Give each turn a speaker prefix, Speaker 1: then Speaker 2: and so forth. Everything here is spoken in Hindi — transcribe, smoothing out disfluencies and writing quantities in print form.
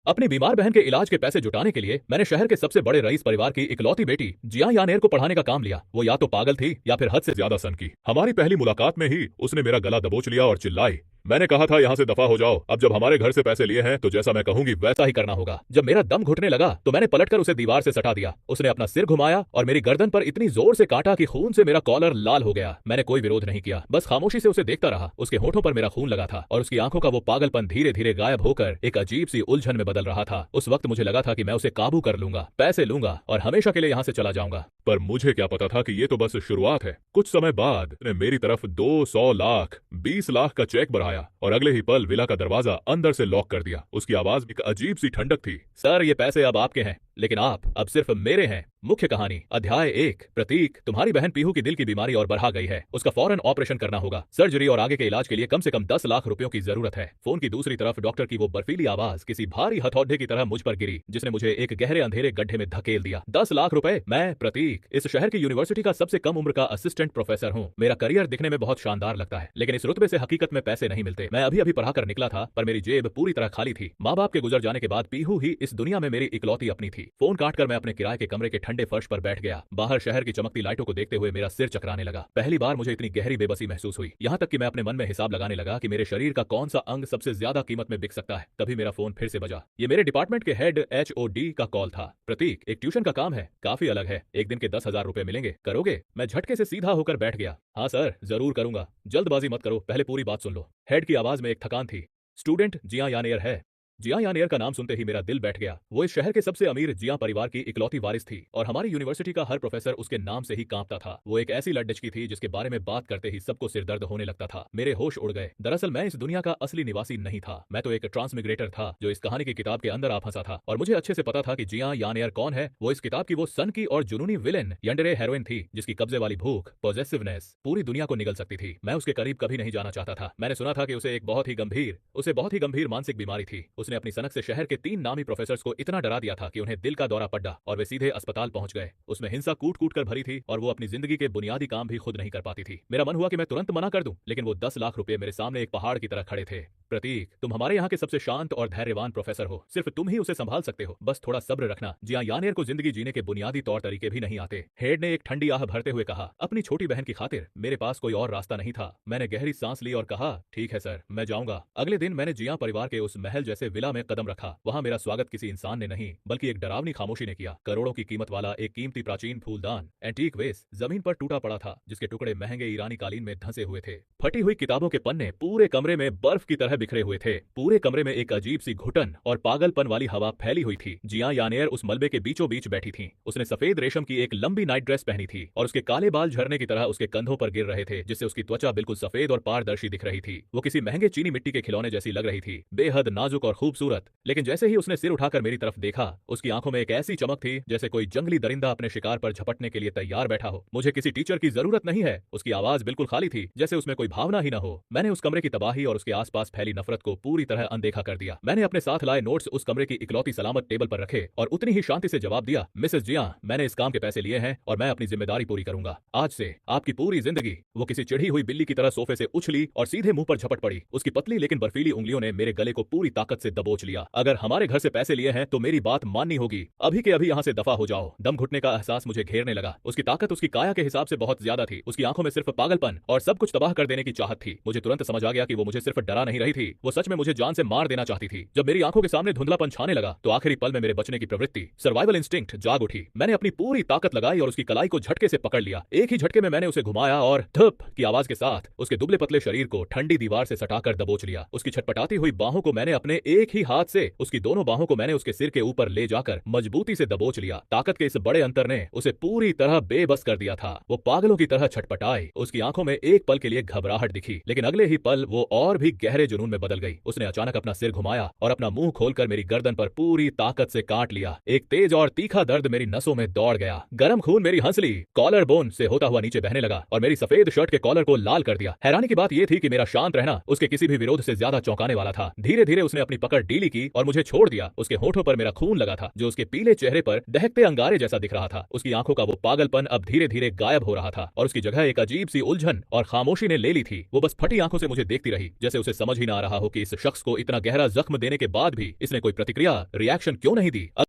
Speaker 1: अपनी बीमार बहन के इलाज के पैसे जुटाने के लिए मैंने शहर के सबसे बड़े रईस परिवार की इकलौती बेटी जिया यानेर को पढ़ाने का काम लिया। वो या तो पागल थी या फिर हद से ज्यादा सन की। हमारी पहली मुलाकात में ही उसने मेरा गला दबोच लिया और चिल्लाई। मैंने कहा था यहाँ से दफा हो जाओ, अब जब हमारे घर से पैसे लिए हैं तो जैसा मैं कहूंगी वैसा ही करना होगा। जब मेरा दम घुटने लगा तो मैंने पलटकर उसे दीवार से सटा दिया। उसने अपना सिर घुमाया और मेरी गर्दन पर इतनी जोर से काटा कि खून से मेरा कॉलर लाल हो गया। मैंने कोई विरोध नहीं किया, बस खामोशी से उसे देखता रहा। उसके होठों पर मेरा खून लगा था और उसकी आंखों का वो पागलपन धीरे धीरे गायब होकर एक अजीब सी उलझन में बदल रहा था। उस वक्त मुझे लगा था कि मैं उसे काबू कर लूंगा, पैसे लूंगा और हमेशा के लिए यहाँ से चला जाऊंगा। पर मुझे क्या पता था कि ये तो बस शुरुआत है। कुछ समय बाद ने मेरी तरफ 200 लाख 20 लाख का चेक बढ़ाया और अगले ही पल विला का दरवाजा अंदर से लॉक कर दिया। उसकी आवाज एक अजीब सी ठंडक थी। सर, ये पैसे अब आपके हैं, लेकिन आप अब सिर्फ मेरे हैं। मुख्य कहानी अध्याय 1। प्रतीक, तुम्हारी बहन पीहू की दिल की बीमारी और बढ़ा गई है। उसका फौरन ऑपरेशन करना होगा। सर्जरी और आगे के इलाज के लिए कम से कम 10 लाख रुपयों की जरूरत है। फोन की दूसरी तरफ डॉक्टर की वो बर्फीली आवाज किसी भारी हथौड़े की तरह मुझ पर गिरी, जिसने मुझे एक गहरे अंधेरे गड्ढे में धकेल दिया। 10 लाख रुपए? मैं प्रतीक, इस शहर की यूनिवर्सिटी का सबसे कम उम्र का असिस्टेंट प्रोफेसर हूँ। मेरा करियर दिखने में बहुत शानदार लगता है, लेकिन इस रुतबे से हकीकत में पैसे नहीं मिलते। मैं अभी अभी पढ़ा कर निकला था, पर मेरी जेब पूरी तरह खाली थी। माँ बाप के गुजर जाने के बाद पीहू ही इस दुनिया में मेरी इकलौती अपनी थी। फोन काटकर मैं अपने किराए के कमरे के ठंडे फर्श पर बैठ गया। बाहर शहर की चमकती लाइटों को देखते हुए मेरा सिर चकराने लगा। पहली बार मुझे इतनी गहरी बेबसी महसूस हुई, यहाँ तक कि मैं अपने मन में हिसाब लगाने लगा कि मेरे शरीर का कौन सा अंग सबसे ज्यादा कीमत में बिक सकता है। तभी मेरा फोन फिर से बजा। ये मेरे डिपार्टमेंट के हेड HOD का कॉल था। प्रतीक, एक ट्यूशन का काम है, काफी अलग है। एक दिन के 10,000 रुपए मिलेंगे, करोगे? मैं झटके से सीधा होकर बैठ गया। हाँ सर, जरूर करूंगा। जल्दबाजी मत करो, पहले पूरी बात सुन लो। हेड की आवाज में एक थकान थी। स्टूडेंट जिया यानेर है। जिया यानेर का नाम सुनते ही मेरा दिल बैठ गया। वो इस शहर के सबसे अमीर जिया परिवार की इकलौती वारिस थी और हमारी यूनिवर्सिटी का हर प्रोफेसर उसके नाम से ही कांपता था। वो एक ऐसी लड्डचकी थी जिसके बारे में बात करते ही सबको सिरदर्द होने लगता था। मेरे होश उड़ गए। दरअसल मैं इस दुनिया का असली निवासी नहीं था। मैं तो एक ट्रांसमिग्रेटर था जो इस कहानी की किताब के अंदर आ फंसा था। और मुझे अच्छे से पता था कि जिया यानेर कौन है। वो इस किताब की वो सन की और जुनूनी विलेन यंडरे हेरोइन थी, जिसकी कब्जे वाली भूख, पॉजेसिवनेस पूरी दुनिया को निगल सकती थी। मैं उसके करीब कभी नहीं जाना चाहता था। मैंने सुना था कि उसे बहुत ही गंभीर मानसिक बीमारी थी। उसने अपनी सनक से शहर के 3 नामी प्रोफेसर्स को इतना डरा दिया था कि उन्हें दिल का दौरा पड़ा और वे सीधे अस्पताल पहुंच गए। उसमें हिंसा कूट कूट कर भरी थी और वो अपनी जिंदगी के बुनियादी काम भी खुद नहीं कर पाती थी। मेरा मन हुआ कि मैं तुरंत मना कर दूं, लेकिन वो 10 लाख रुपए मेरे सामने एक पहाड़ की तरह खड़े थे। प्रतीक, तुम हमारे यहाँ के सबसे शांत और धैर्यवान प्रोफेसर हो। सिर्फ तुम ही उसे संभाल सकते हो। बस थोड़ा सब्र रखना। जिया यानेर को जिंदगी जीने के बुनियादी तौर तरीके भी नहीं आते। हेड ने एक ठंडी आह भरते हुए कहा। अपनी छोटी बहन की खातिर मेरे पास कोई और रास्ता नहीं था। मैंने गहरी सांस ली और कहा, ठीक है सर, मैं जाऊंगा। अगले दिन मैंने जिया परिवार के उस महल जैसे विला में कदम रखा। वहां मेरा स्वागत किसी इंसान ने नहीं, बल्कि एक डरावनी खामोशी ने किया। करोड़ों की कीमत वाला एक कीमती प्राचीन फूलदान, एंटीक वेस, जमीन पर टूटा पड़ा था, जिसके टुकड़े महंगे ईरानी कालीन में धंसे हुए थे। फटी हुई किताबों के पन्ने पूरे कमरे में बर्फ की तरह बिखरे हुए थे। पूरे कमरे में एक अजीब सी घुटन और पागलपन वाली हवा फैली हुई थी। जिया यानेर उस मलबे के बीचों बीच बैठी थी। उसने सफेद रेशम की एक लंबी नाइट ड्रेस पहनी थी और उसके काले बाल झरने की तरह उसके कंधों पर गिर रहे थे, जिससे उसकी त्वचा बिल्कुल सफेद और पारदर्शी दिख रही थी। वो किसी महंगे चीनी मिट्टी के खिलौने जैसी लग रही थी, बेहद नाजुक और खूबसूरत। लेकिन जैसे ही उसने सिर उठाकर मेरी तरफ देखा, उसकी आंखों में एक ऐसी चमक थी जैसे कोई जंगली दरिंदा अपने शिकार पर झपटने के लिए तैयार बैठा हो। मुझे किसी टीचर की जरूरत नहीं है। उसकी आवाज बिल्कुल खाली थी, जैसे उसमें कोई भावना ही न हो। मैंने उस कमरे की तबाही और उसके आसपास फैली नफरत को पूरी तरह अनदेखा कर दिया। मैंने अपने साथ लाए नोट्स उस कमरे की इकलौती सलामत टेबल पर रखे और उतनी ही शांति से जवाब दिया, मिसेस जिया, मैंने इस काम के पैसे लिए हैं और मैं अपनी जिम्मेदारी पूरी करूंगा। आज से आपकी पूरी जिंदगी। वो किसी चिढ़ी हुई बिल्ली की तरह सोफे से उछली और सीधे मुंह पर झपट पड़ी। उसकी पतली लेकिन बर्फीली उंगलियों ने मेरे गले को पूरी ताकत से दबोच लिया। अगर हमारे घर से पैसे लिए हैं तो मेरी बात माननी होगी। अभी के अभी यहाँ से दफा हो जाओ। दम घुटने का एहसास मुझे घेरने लगा। उसकी ताकत उसकी काया के हिसाब से बहुत ज्यादा थी। उसकी आंखों में सिर्फ पागलपन और सब कुछ तबाह कर देने की चाहत थी। मुझे तुरंत समझ आ गया कि वो मुझे सिर्फ डरा नहीं रही थी, वो सच में मुझे जान से मार देना चाहती थी। जब मेरी आंखों के सामने धुंधलापन छाने लगा तो आखिरी पल में मेरे बचने की प्रवृत्ति, सर्वाइवल इंस्टिंक्ट जाग उठी। मैंने अपनी पूरी ताकत लगाई और उसकी कलाई को झटके से पकड़ लिया। एक ही झटके में मैंने उसे घुमाया और धप की आवाज के साथ उसके दुबले पतले शरीर को ठंडी दीवार से सटाकर दबोच लिया। उसकी छटपटाती हुई बाहों को मैंने अपने एक ही हाथ से, उसकी दोनों बाहों को मैंने उसके सिर के ऊपर ले जाकर मजबूती से दबोच लिया। ताकत के इस बड़े अंतर ने उसे पूरी तरह बेबस कर दिया था। वो पागलों की तरह छटपटाई। उसकी आंखों में एक पल के लिए घबराहट दिखी, लेकिन अगले ही पल वो और भी गहरे जुनून में बदल गई। उसने अचानक अपना सिर घुमाया और अपना मुंह खोलकर मेरी गर्दन पर पूरी ताकत से काट लिया। एक तेज और तीखा दर्द मेरी नसों में दौड़ गया। गर्म खून मेरी हंसली कॉलर बोन से होता हुआ नीचे बहने लगा और मेरी सफेद शर्ट के कॉलर को लाल कर दिया। हैरानी की बात यह थी कि मेरा शांत रहना उसके किसी भी विरोध से ज्यादा चौंकाने वाला था। धीरे धीरे उसने अपनी पकड़ ढीली की और मुझे छोड़ दिया। उसके होठों पर मेरा खून लगा था, जो उसके पीले चेहरे पर दहकते अंगारे जैसा दिख रहा था। उसकी आंखों का वो पागलपन अब धीरे धीरे गायब हो रहा था और उसकी जगह एक अजीब सी उलझन और खामोशी ने ले ली थी। वो बस फटी आंखों से मुझे देखती रही, जैसे उसे समझ ही आ रहा हो कि इस शख्स को इतना गहरा जख्म देने के बाद भी इसने कोई प्रतिक्रिया रिएक्शन क्यों नहीं दी।